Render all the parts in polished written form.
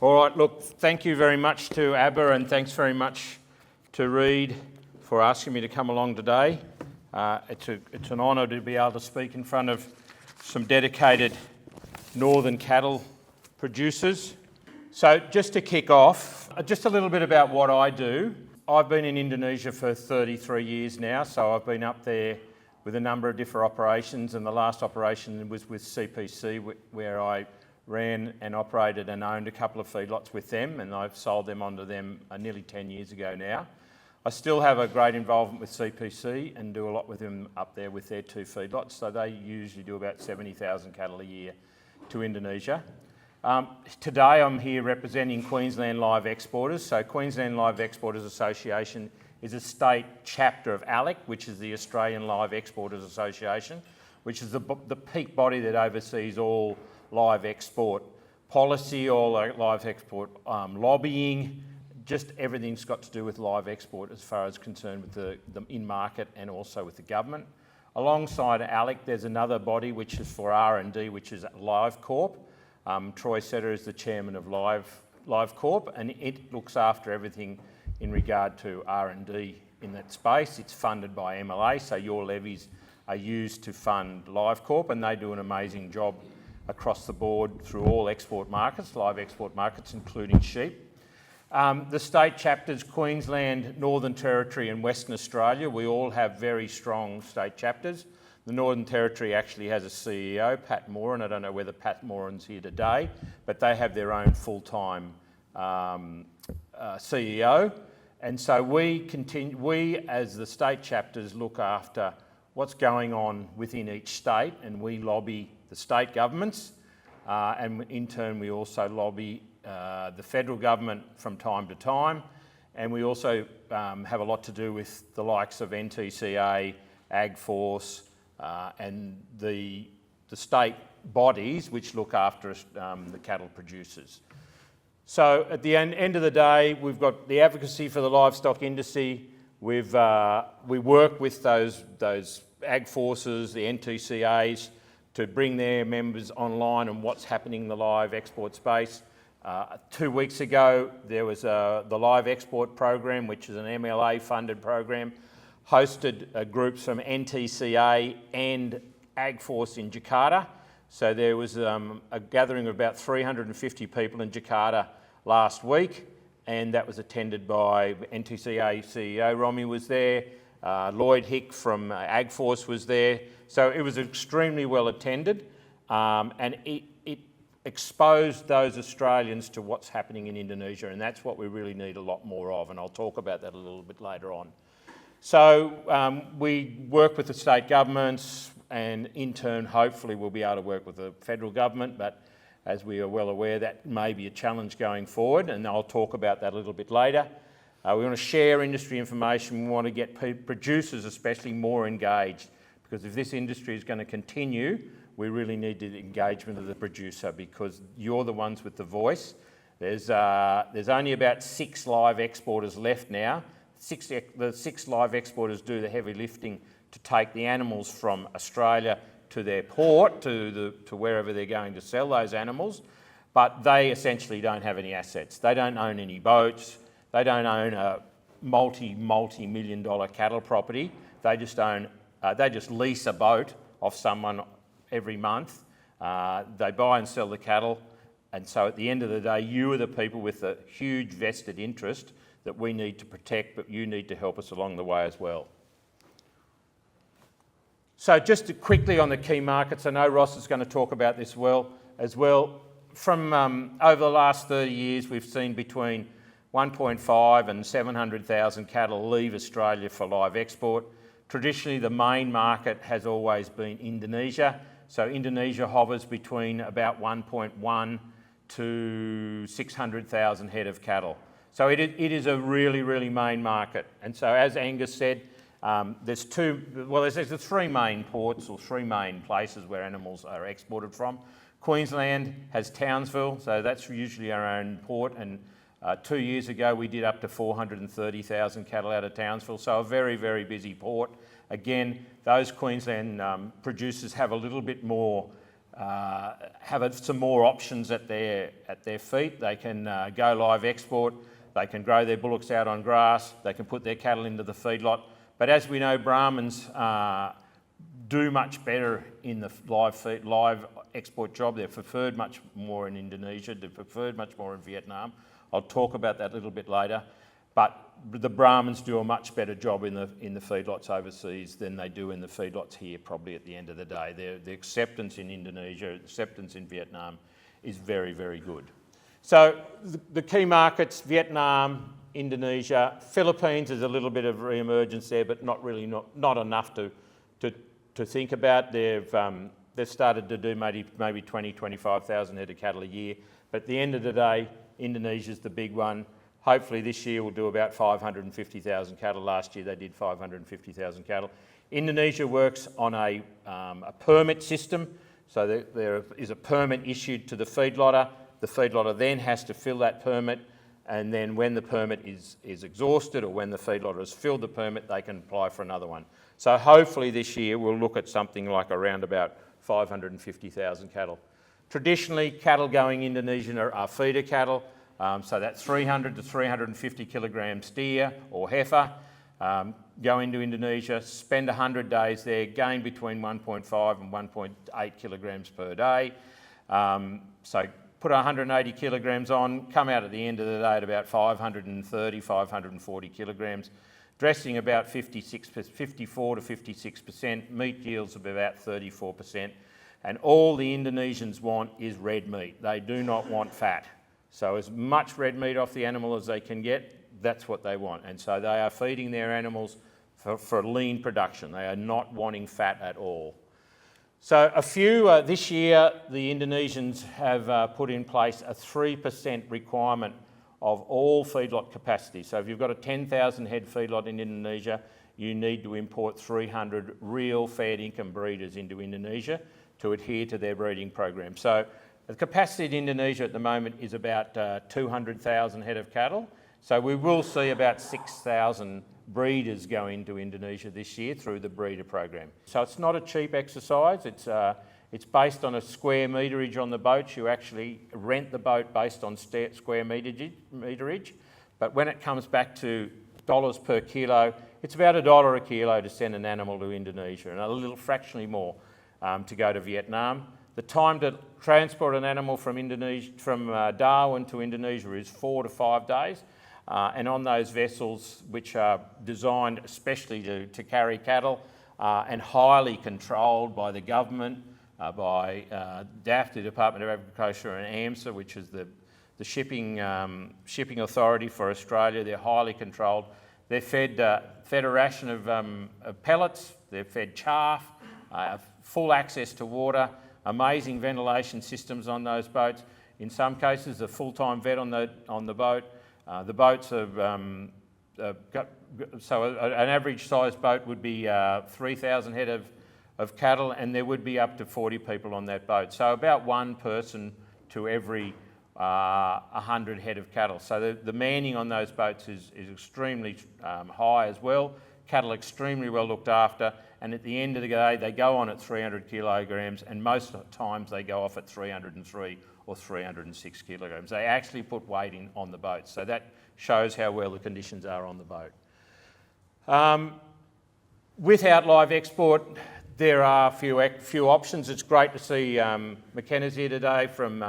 All right, look, thank you very much to ABBA and thanks very much to Reed for asking me to come along today. It's an honour to be able to speak in front of some dedicated northern cattle producers. So just to kick off, just a little bit about what I do. I've been in Indonesia for 33 years now, so I've been up there with a number of different operations, and the last operation was with CPC, where I ran and operated and owned a couple of feedlots with them, and I've sold them onto them nearly 10 years ago now. I still have a great involvement with CPC and do a lot with them up there with their 2 feedlots, so they usually do about 70,000 cattle a year to Indonesia. Today I'm here representing Queensland Live Exporters. So Queensland Live Exporters Association is a state chapter of ALEC, which is the Australian Live Exporters Association, which is the peak body that oversees all live export policy, all live export lobbying, just everything's got to do with live export as far as concerned with the in-market and also with the government. Alongside ALEC, there's another body which is for R&D, which is Live Corp. Troy Setter is the chairman of Live Corp, and it looks after everything in regard to R&D in that space. It's funded by MLA, so your levies are used to fund Live Corp, and they do an amazing job across the board through all export markets, live export markets, including sheep. The state chapters, Queensland, Northern Territory and Western Australia, we all have very strong state chapters. The Northern Territory actually has a CEO, Pat Moran. I don't know whether Pat Moran's here today, but they have their own full-time CEO. And so we as the state chapters look after what's going on within each state, and we lobby the state governments, and in turn we also lobby the federal government from time to time, and we also have a lot to do with the likes of NTCA, AgForce, and the state bodies which look after the cattle producers. So at the end of the day, we've got the advocacy for the livestock industry. We work with those AgForces, the NTCAs, to bring their members online and what's happening in the live export space. 2 weeks ago, there was the Live Export Program, which is an MLA-funded program, hosted groups from NTCA and AgForce in Jakarta. So there was a gathering of about 350 people in Jakarta last week, and that was attended by NTCA CEO Romy was there, Lloyd Hick from AgForce was there. So it was extremely well attended, and it exposed those Australians to what's happening in Indonesia, and that's what we really need a lot more of, and I'll talk about that a little bit later on. So we work with the state governments, and in turn hopefully we'll be able to work with the federal government, but as we are well aware, that may be a challenge going forward, and I'll talk about that a little bit later. We want to share industry information. We want to get producers especially more engaged, because if this industry is going to continue, we really need the engagement of the producer, because you're the ones with the voice. There's only about 6 live exporters left now. The 6 live exporters do the heavy lifting to take the animals from Australia to their port, to wherever they're going to sell those animals, but they essentially don't have any assets. They don't own any boats. They don't own a multi-million-dollar cattle property. They just lease a boat off someone every month. They buy and sell the cattle, and so at the end of the day, you are the people with a huge vested interest that we need to protect, but you need to help us along the way as well. So just quickly on the key markets, I know Ross is going to talk about this as well. From over the last 30 years, we've seen between 1.5 and 700,000 cattle leave Australia for live export. Traditionally, the main market has always been Indonesia. So Indonesia hovers between about 1.1 to 600,000 head of cattle. So it is a really, really main market. And so as Angus said, there's 3 main ports or 3 main places where animals are exported from. Queensland has Townsville, so that's usually our own port, and 2 years ago we did up to 430,000 cattle out of Townsville, so a very, very busy port. Again, those Queensland producers have a little bit more have some more options at their feet. They can go live export, they can grow their bullocks out on grass, they can put their cattle into the feedlot. But as we know, Brahmans do much better in the live export job. They're preferred much more in Indonesia, they're preferred much more in Vietnam. I'll talk about that a little bit later. But the Brahmins do a much better job in the feedlots overseas than they do in the feedlots here, probably at the end of the day. The acceptance in Indonesia, acceptance in Vietnam is very, very good. So the key markets, Vietnam, Indonesia, Philippines is a little bit of re-emergence there, but not enough to think about. They've started to do maybe 20, 25,000 head of cattle a year. But at the end of the day, Indonesia's the big one. Hopefully this year we'll do about 550,000 cattle. Last year they did 550,000 cattle. Indonesia works on a permit system. So there is a permit issued to the feedlotter. The feedlotter then has to fill that permit, and then when the permit is exhausted, or when the feedlotter has filled the permit, they can apply for another one. So hopefully this year we'll look at something like around about 550,000 cattle. Traditionally, cattle going Indonesia are feeder cattle. So that's 300 to 350 kilogram steer or heifer, go into Indonesia, spend 100 days there, gain between 1.5 and 1.8 kilograms per day. So put 180 kilograms on, come out at the end of the day at about 530, 540 kilograms. Dressing about 54 to 56%, meat yields of about 34%. And all the Indonesians want is red meat. They do not want fat. So as much red meat off the animal as they can get, that's what they want. And so they are feeding their animals for lean production. They are not wanting fat at all. So this year, the Indonesians have put in place a 3% requirement of all feedlot capacity. So if you've got a 10,000 head feedlot in Indonesia, you need to import 300 real fair income breeders into Indonesia to adhere to their breeding program. So the capacity in Indonesia at the moment is about 200,000 head of cattle. So we will see about 6,000 breeders go into Indonesia this year through the breeder program. So it's not a cheap exercise. It's based on a square meterage on the boats. You actually rent the boat based on square meterage. But when it comes back to dollars per kilo, it's about $1 a kilo to send an animal to Indonesia, and a little fractionally more to go to Vietnam. The time to transport an animal from Darwin to Indonesia is 4 to 5 days. And on those vessels, which are designed especially to carry cattle and highly controlled by the government, by DAF, the Department of Agriculture, and AMSA, which is the shipping authority for Australia, they're highly controlled. They're fed a ration of pellets, they're fed chaff, full access to water, amazing ventilation systems on those boats. In some cases, a full-time vet on the boat. The boats have so an average sized boat would be 3,000 head of cattle, and there would be up to 40 people on that boat. So about one person to every 100 head of cattle. So the manning on those boats is extremely high as well. Cattle extremely well looked after, and at the end of the day, they go on at 300 kilograms, and most of the times they go off at 303 or 306 kilograms. They actually put weight on the boat, so that shows how well the conditions are on the boat. Without live export, there are a few options. It's great to see McKenna's here today from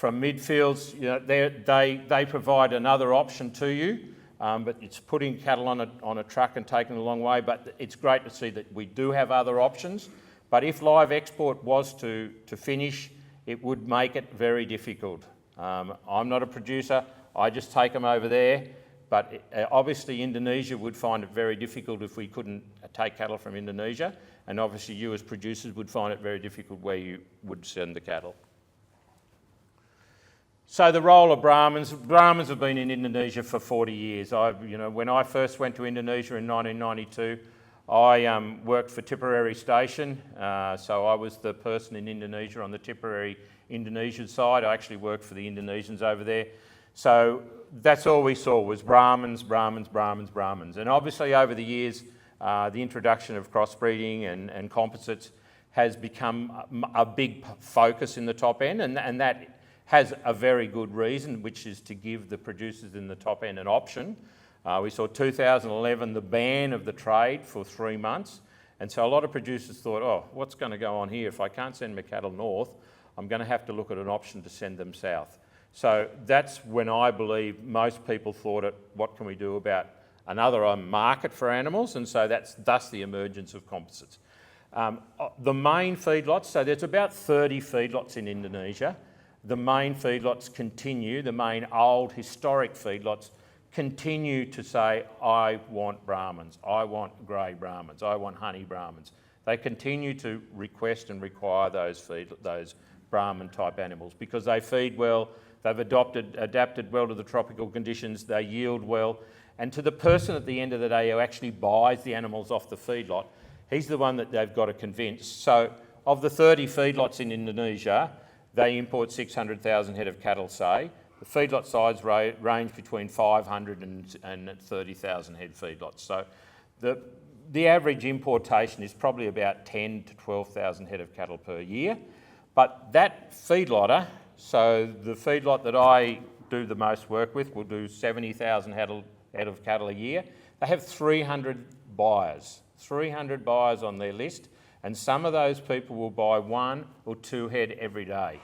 Midfields. You know, they provide another option to you, but it's putting cattle on a truck and taking it a long way. But it's great to see that we do have other options. But if live export was to finish, it would make it very difficult. I'm not a producer. I just take them over there. But obviously Indonesia would find it very difficult if we couldn't take cattle from Indonesia. And obviously you as producers would find it very difficult where you would send the cattle. So the role of Brahmins have been in Indonesia for 40 years. When I first went to Indonesia in 1992, I worked for Tipperary Station, so I was the person in Indonesia on the Tipperary Indonesian side. I actually worked for the Indonesians over there. So that's all we saw was Brahmins. And obviously over the years, the introduction of crossbreeding and composites has become a big focus in the top end, and that has a very good reason, which is to give the producers in the top end an option. We saw 2011 the ban of the trade for 3 months, and so a lot of producers thought, oh, what's going to go on here? If I can't send my cattle north, I'm going to have to look at an option to send them south. So that's when I believe most people thought, what can we do about another market for animals? And so that's thus the emergence of composites. The main feedlots, so there's about 30 feedlots in Indonesia. The main feedlots continue, the main old historic feedlots continue to say, I want Brahmins, I want grey Brahmins, I want honey Brahmins. They continue to request and require those Brahmin type animals because they feed well, they've adapted well to the tropical conditions, they yield well, and to the person at the end of the day who actually buys the animals off the feedlot, he's the one that they've got to convince. So of the 30 feedlots in Indonesia, they import 600,000 head of cattle, say. The feedlot size range between 500 and 30,000 head feedlots. So the average importation is probably about 10 to 12,000 head of cattle per year. But that feedlotter, so the feedlot that I do the most work with will do 70,000 head of cattle a year. They have 300 buyers on their list, and some of those people will buy 1 or 2 head every day.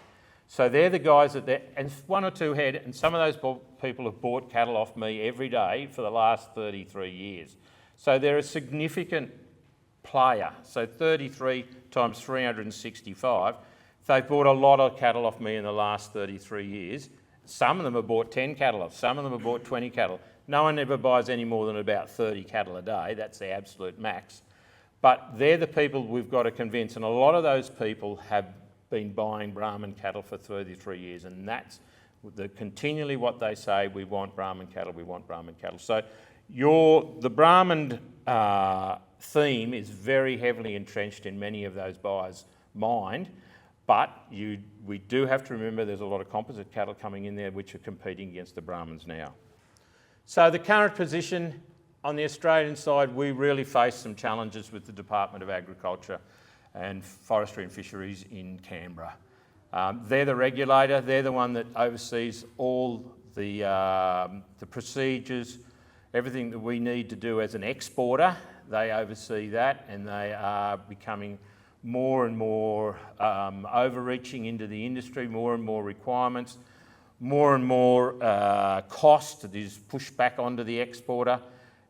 So they're the guys and 1 or 2 head, and some of those people have bought cattle off me every day for the last 33 years. So they're a significant player. So 33 times 365, they've bought a lot of cattle off me in the last 33 years. Some of them have bought 10 cattle off, some of them have bought 20 cattle. No one ever buys any more than about 30 cattle a day. That's the absolute max. But they're the people we've got to convince, and a lot of those people have been buying Brahmin cattle for 33 years, and that's continually what they say, we want Brahmin cattle, we want Brahmin cattle. So the Brahmin theme is very heavily entrenched in many of those buyers' mind, but we do have to remember there's a lot of composite cattle coming in there which are competing against the Brahmins now. So the current position on the Australian side, we really face some challenges with the Department of Agriculture and Forestry and Fisheries in Canberra. They're the regulator, they're the one that oversees all the procedures, everything that we need to do as an exporter. They oversee that, and they are becoming more and more overreaching into the industry, more and more requirements, more and more cost that is pushed back onto the exporter.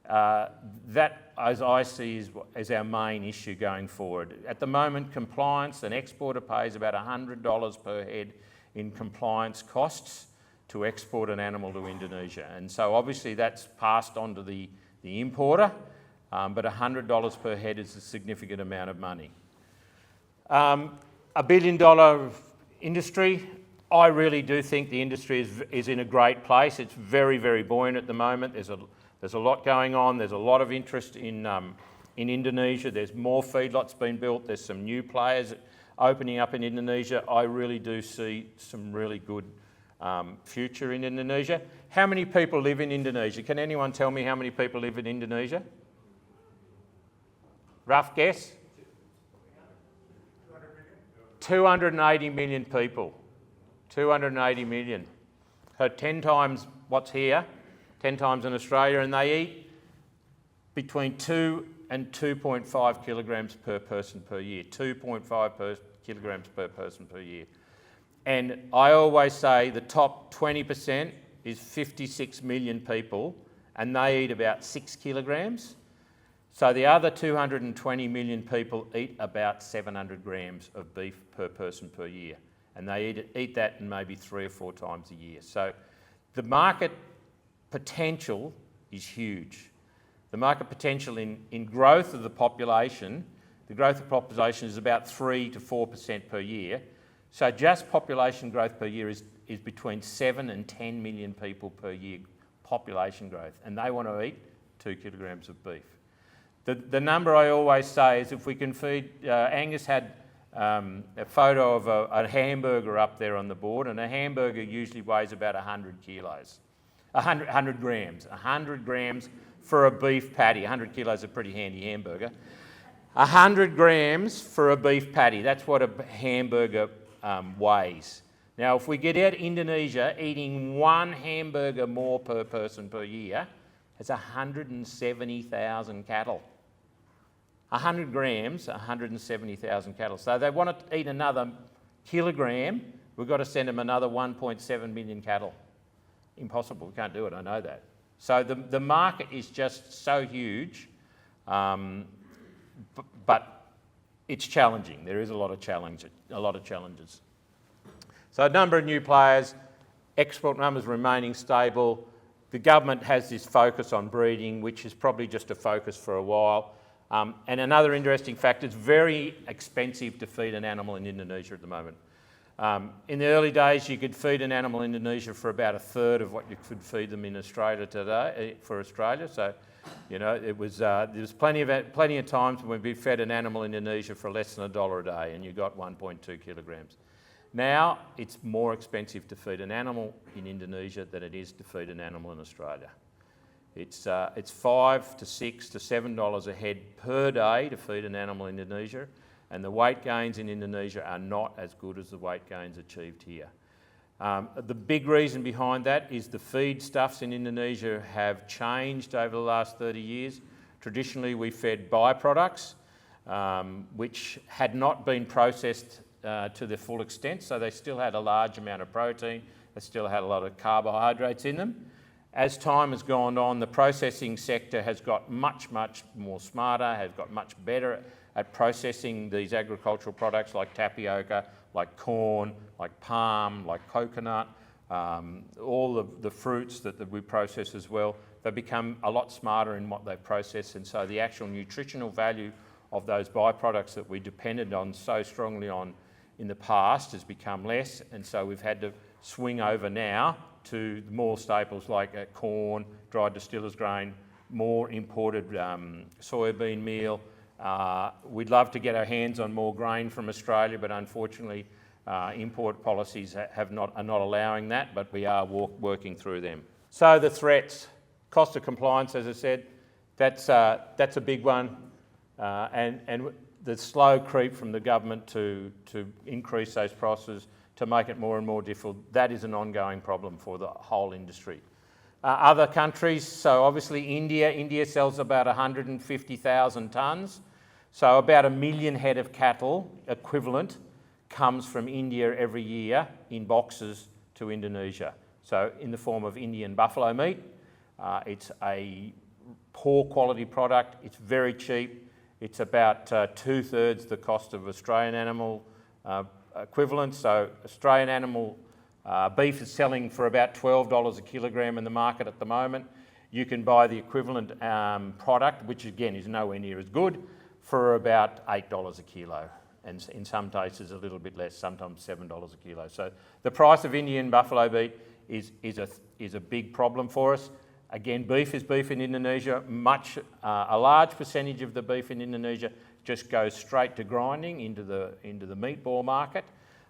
That, as I see, is our main issue going forward. At the moment, compliance, an exporter pays about $100 per head in compliance costs to export an animal to Indonesia. And so obviously that's passed on to the importer, but $100 per head is a significant amount of money. $1 billion industry. I really do think the industry is in a great place. It's very, very buoyant at the moment. There's a lot going on. There's a lot of interest in Indonesia. There's more feedlots being built. There's some new players opening up in Indonesia. I really do see some really good future in Indonesia. How many people live in Indonesia? Can anyone tell me how many people live in Indonesia? Rough guess? 280 million people. 280 million. So 10 times what's here, 10 times in Australia, and they eat between 2 and 2.5 kilograms per person per year. 2.5 kilograms per person per year. And I always say the top 20% is 56 million people, and they eat about 6 kilograms. So the other 220 million people eat about 700 grams of beef per person per year. And they eat that maybe 3 or 4 times a year. So the market potential is huge. The market potential in growth of the population, is about 3 to 4% per year. So just population growth per year is between 7 and 10 million people per year population growth, and they want to eat 2 kilograms of beef. The number I always say is if we can feed, Angus had a photo of a hamburger up there on the board, and a hamburger usually weighs about 100 kilos. 100 grams. 100 grams for a beef patty. 100 kilos is a pretty handy hamburger. 100 grams for a beef patty. That's what a hamburger weighs. Now, if we get out of Indonesia, eating one hamburger more per person per year, it's 170,000 cattle. 100 grams, 170,000 cattle. So they want to eat another kilogram, we've got to send them another 1.7 million cattle. Impossible, we can't do it, I know that. So the market is just so huge, but it's challenging. There is a lot of challenges. So a number of new players, export numbers remaining stable. The government has this focus on breeding, which is probably just a focus for a while. And another interesting fact, it's very expensive to feed an animal in Indonesia at the moment. In the early days, you could feed an animal in Indonesia for about a third of what you could feed them in Australia today, for Australia. So, you know, there was plenty of times when we fed an animal in Indonesia for less than $1 a day and you got 1.2 kilograms. Now, it's more expensive to feed an animal in Indonesia than it is to feed an animal in Australia. It's $5 to $6 to $7 a head per day to feed an animal in Indonesia, and the weight gains in Indonesia are not as good as the weight gains achieved here. The big reason behind that is the feedstuffs in Indonesia have changed over the last 30 years. Traditionally, we fed byproducts, which had not been processed to their full extent, so they still had a large amount of protein, they still had a lot of carbohydrates in them. As time has gone on, the processing sector has got much more smarter, has got much better at processing these agricultural products like tapioca, like corn, like palm, like coconut, all of the fruits that we process as well. They've become a lot smarter in what they process, and so the actual nutritional value of those byproducts that we depended on so strongly on in the past has become less, and so we've had to swing over now to more staples like corn, dried distiller's grain, more imported soybean meal. We'd love to get our hands on more grain from Australia, but unfortunately import policies are not allowing that, but we are working through them. So the threats, cost of compliance, as I said, that's a big one, and the slow creep from the government to increase those prices, to make it more and more difficult, that is an ongoing problem for the whole industry. Other countries, so obviously India sells about 150,000 tonnes, so about 1 million head of cattle equivalent comes from India every year in boxes to Indonesia. So in the form of Indian buffalo meat, it's a poor quality product, it's very cheap, it's about 2/3 the cost of Australian animal equivalent. So Australian animal beef is selling for about $12 a kilogram in the market at the moment. You can buy the equivalent product, which again is nowhere near as good, for about $8 a kilo, and in some cases a little bit less, sometimes $7 a kilo. So the price of Indian buffalo meat is a big problem for us. Again, beef is beef in Indonesia. A large percentage of the beef in Indonesia just goes straight to grinding into the meatball market,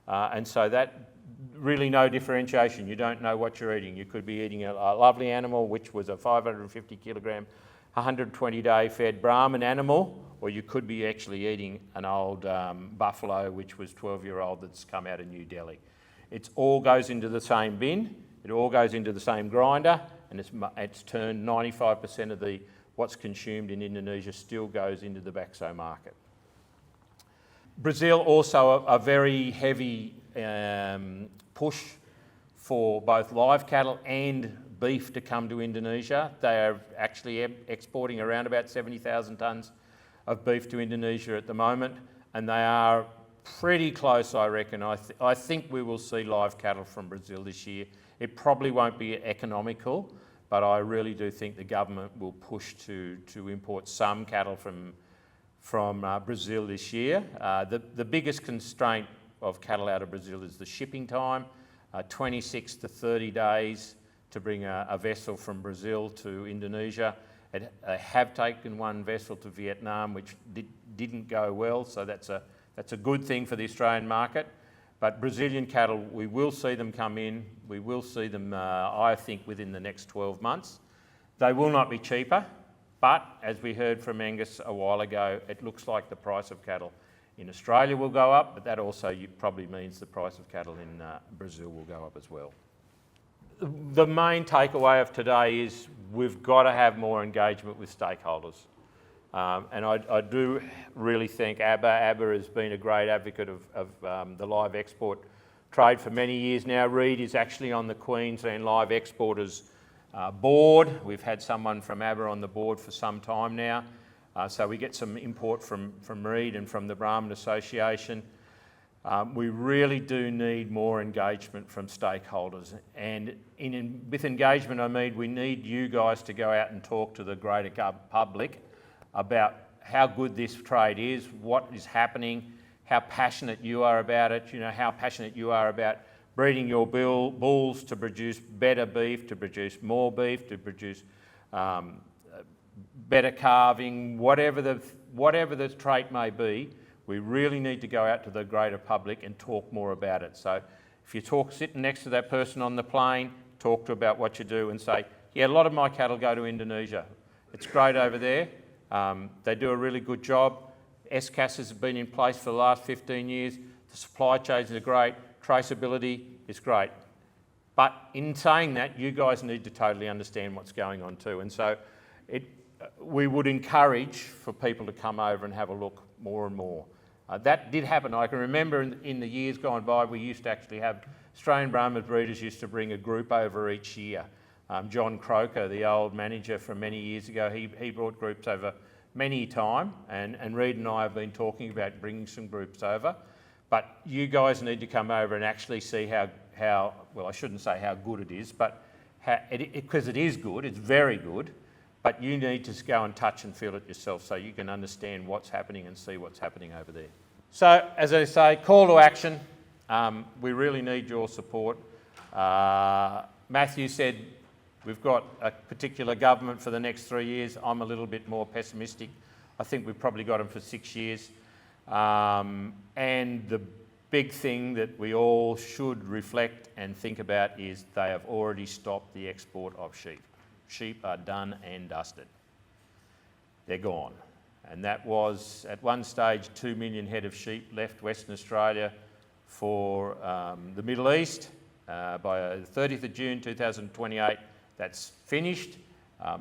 and so that really no differentiation. You don't know what you're eating. You could be eating a lovely animal, which was a 550 kilogram, 120-day fed Brahman animal, or you could be actually eating an old buffalo, which was 12-year-old that's come out of New Delhi. It all goes into the same bin. It all goes into the same grinder, and it's turned 95% of what's consumed in Indonesia still goes into the Bakso market. Brazil also a very heavy push for both live cattle and beef to come to Indonesia. They are actually exporting around about 70,000 tonnes of beef to Indonesia at the moment, and they are pretty close, I reckon. I think we will see live cattle from Brazil this year. It probably won't be economical, but I really do think the government will push to import some cattle from Brazil this year. The biggest constraint of cattle out of Brazil is the shipping time, 26 to 30 days to bring a vessel from Brazil to Indonesia. They have taken one vessel to Vietnam, which didn't go well, so that's a good thing for the Australian market. But Brazilian cattle, we will see them come in. We will see them, I think, within the next 12 months. They will not be cheaper. But as we heard from Angus a while ago, it looks like the price of cattle in Australia will go up, but that also probably means the price of cattle in Brazil will go up as well. The main takeaway of today is we've got to have more engagement with stakeholders. And I do really think ABBA. ABBA has been a great advocate of the live export trade for many years now. Reid is actually on the Queensland Live Exporters board. We've had someone from ABBA on the board for some time now. So we get some input from Reid and from the Brahman Association. We really do need more engagement from stakeholders. And with engagement, I mean we need you guys to go out and talk to the greater public about how good this trade is, what is happening, how passionate you are about it, you know, how passionate you are about breeding your bulls to produce better beef, to produce more beef, to produce better calving, whatever the trait may be. We really need to go out to the greater public and talk more about it. So if you sitting next to that person on the plane, talk to about what you do and say, yeah, a lot of my cattle go to Indonesia. It's great over there. They do a really good job. SCAS has been in place for the last 15 years. The supply chains are great. Traceability is great. But in saying that, you guys need to totally understand what's going on too. And so we would encourage for people to come over and have a look more and more. That did happen. I can remember in the years gone by, we used to actually have Australian Brahman breeders used to bring a group over each year. John Croker, the old manager from many years ago, he brought groups over many time, and Reid and I have been talking about bringing some groups over. But you guys need to come over and actually see how well, I shouldn't say how good it is, but because it is good, it's very good, but you need to go and touch and feel it yourself so you can understand what's happening and see what's happening over there. So, as I say, call to action. We really need your support. Matthew said we've got a particular government for the next 3 years. I'm a little bit more pessimistic. I think we've probably got them for 6 years. And the big thing that we all should reflect and think about is they have already stopped the export of sheep. Sheep are done and dusted. They're gone. And that was, at one stage, 2 million head of sheep left Western Australia for the Middle East. By the 30th of June 2028, that's finished.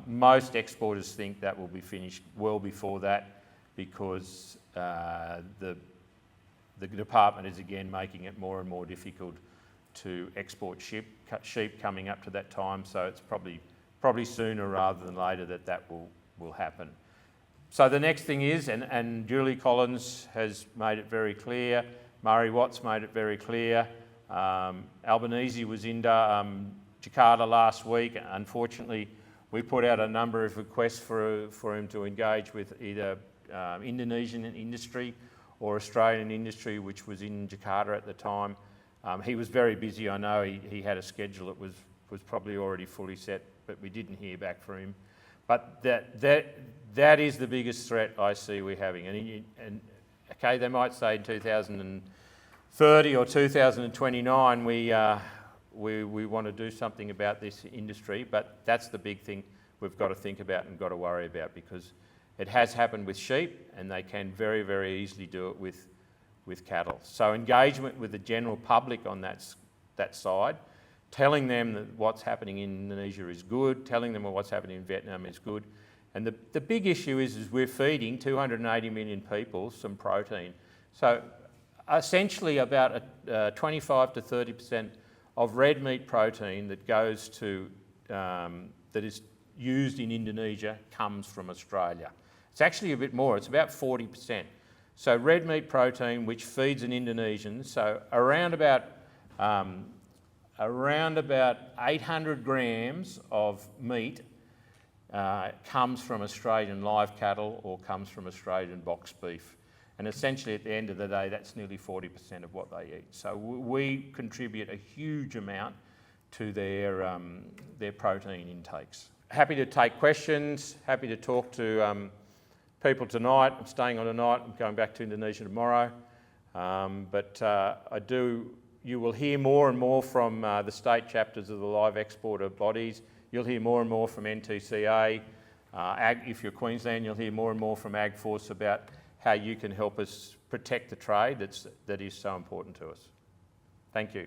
Most exporters think that will be finished well before that because the department is again making it more and more difficult to export sheep coming up to that time. So it's probably sooner rather than later that will happen. So the next thing is, and Julie Collins has made it very clear, Murray Watts made it very clear, Albanese was in Jakarta last week. Unfortunately, we put out a number of requests for him to engage with either Indonesian industry or Australian industry, which was in Jakarta at the time. He was very busy. I know he had a schedule that was probably already fully set, but we didn't hear back from him. But that is the biggest threat I see we're having. And okay, they might say in 2030 or 2029 we want to do something about this industry, but that's the big thing we've got to think about and got to worry about, because it has happened with sheep and they can very, very easily do it with cattle. So engagement with the general public on that side, telling them that what's happening in Indonesia is good, telling them what's happening in Vietnam is good. And the big issue is we're feeding 280 million people some protein. So essentially about 25 to 30% of red meat protein that goes to, that is used in Indonesia comes from Australia. It's actually a bit more, it's about 40%. So red meat protein, which feeds an Indonesian, so around about 800 grams of meat comes from Australian live cattle or comes from Australian box beef. And essentially at the end of the day, that's nearly 40% of what they eat. So we contribute a huge amount to their protein intakes. Happy to take questions, happy to talk to people tonight. I'm staying on tonight, I'm going back to Indonesia tomorrow. You will hear more and more from the state chapters of the live exporter bodies. You'll hear more and more from NTCA. If you're Queensland, you'll hear more and more from AgForce about how you can help us protect the trade that is so important to us. Thank you.